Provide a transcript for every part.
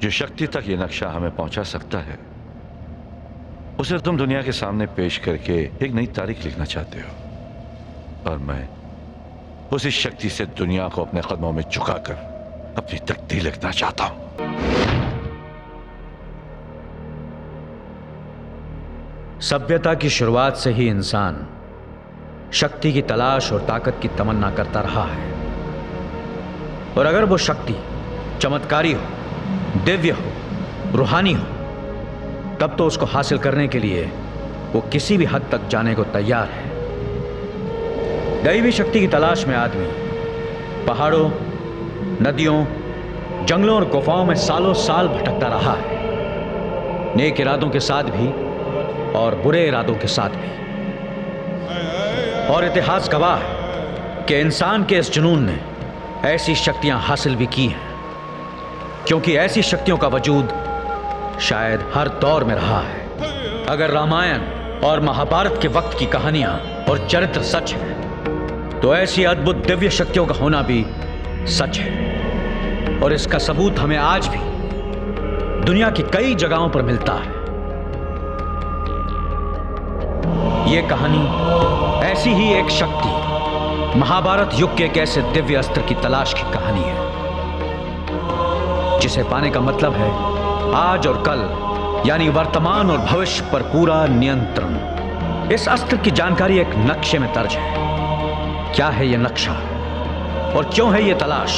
जो शक्ति तक ये नक्शा हमें पहुंचा सकता है, उसे तुम दुनिया के सामने पेश करके एक नई तारीख लिखना चाहते हो, और मैं उसी शक्ति से दुनिया को अपने कदमों में झुकाकर अपनी तकदीर लिखना चाहता हूं। सभ्यता की शुरुआत से ही इंसान शक्ति की तलाश और ताकत की तमन्ना करता रहा है, और अगर वो शक्ति चमत्कारी हो, दिव्य हो, रूहानी हो, तब तो उसको हासिल करने के लिए वो किसी भी हद तक जाने को तैयार है। दैवी शक्ति की तलाश में आदमी पहाड़ों, नदियों, जंगलों और गुफाओं में सालों साल भटकता रहा है, नेक इरादों के साथ भी और बुरे इरादों के साथ भी। और इतिहास गवाह है कि इंसान के इस जुनून ने ऐसी शक्तियां हासिल भी की हैं, क्योंकि ऐसी शक्तियों का वजूद शायद हर दौर में रहा है। अगर रामायण और महाभारत के वक्त की कहानियां और चरित्र सच है, तो ऐसी अद्भुत दिव्य शक्तियों का होना भी सच है, और इसका सबूत हमें आज भी दुनिया की कई जगहों पर मिलता है। यह कहानी ऐसी ही एक शक्ति, महाभारत युग के एक ऐसे दिव्य अस्त्र की तलाश की कहानी है, जिसे पाने का मतलब है आज और कल, यानी वर्तमान और भविष्य पर पूरा नियंत्रण। इस अस्त्र की जानकारी एक नक्शे में दर्ज है। क्या है यह नक्शा, और क्यों है यह तलाश,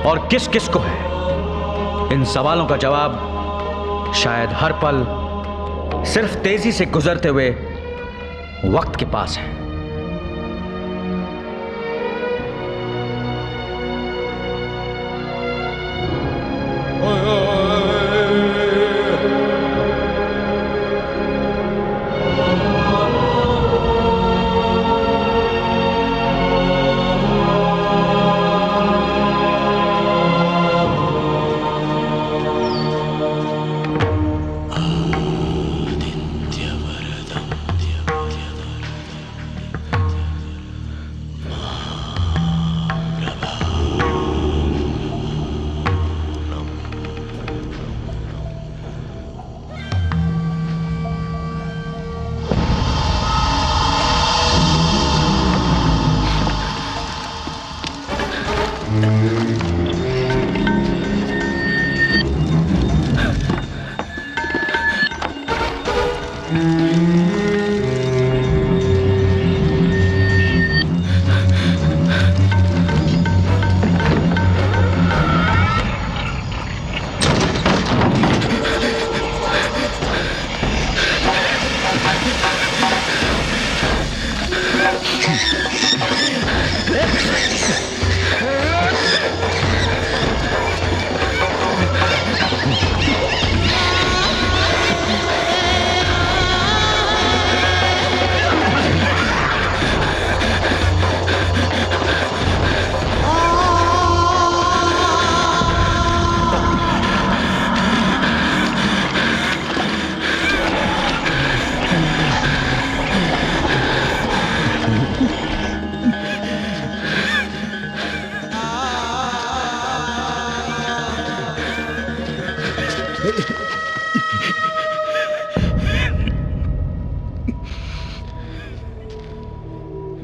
और किस किस को है? इन सवालों का जवाब शायद हर पल सिर्फ तेजी से गुजरते हुए वक्त के पास है।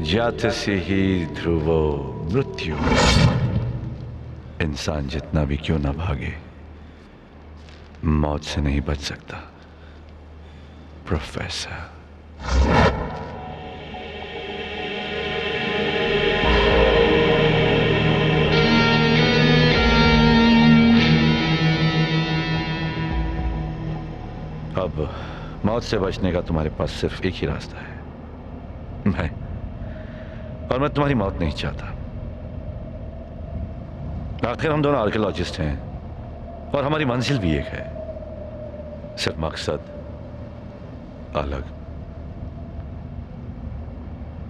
जात से ही ध्रुवो मृत्यु। इंसान जितना भी क्यों ना भागे, मौत से नहीं बच सकता। प्रोफेसर, अब मौत से बचने का तुम्हारे पास सिर्फ एक ही रास्ता है, मैं तुम्हारी मौत नहीं चाहता। आखिर हम दोनों आर्कियोलॉजिस्ट हैं, और हमारी मंजिल भी एक है, सिर्फ मकसद अलग।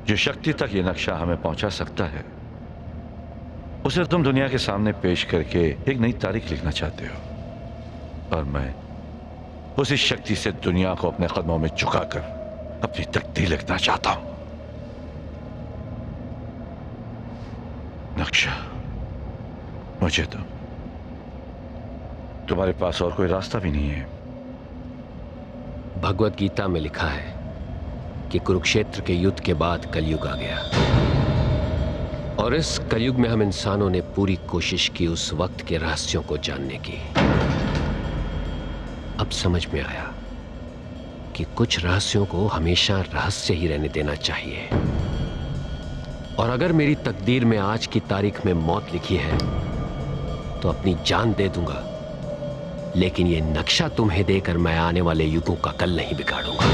जो शक्ति तक ये नक्शा हमें पहुंचा सकता है, उसे तुम दुनिया के सामने पेश करके एक नई तारीख लिखना चाहते हो, और मैं उसी शक्ति से दुनिया को अपने कदमों में झुकाकर अपनी तकदीर लिखना चाहता हूं। नक्शा मुझे दो, तुम्हारे पास और कोई रास्ता भी नहीं है। भगवत गीता में लिखा है कि कुरुक्षेत्र के युद्ध के बाद कलयुग आ गया, और इस कलयुग में हम इंसानों ने पूरी कोशिश की उस वक्त के रहस्यों को जानने की। अब समझ में आया कि कुछ रहस्यों को हमेशा रहस्य ही रहने देना चाहिए। और अगर मेरी तकदीर में आज की तारीख में मौत लिखी है तो अपनी जान दे दूंगा, लेकिन ये नक्शा तुम्हें देकर मैं आने वाले युगों का कल नहीं बिगाड़ूंगा।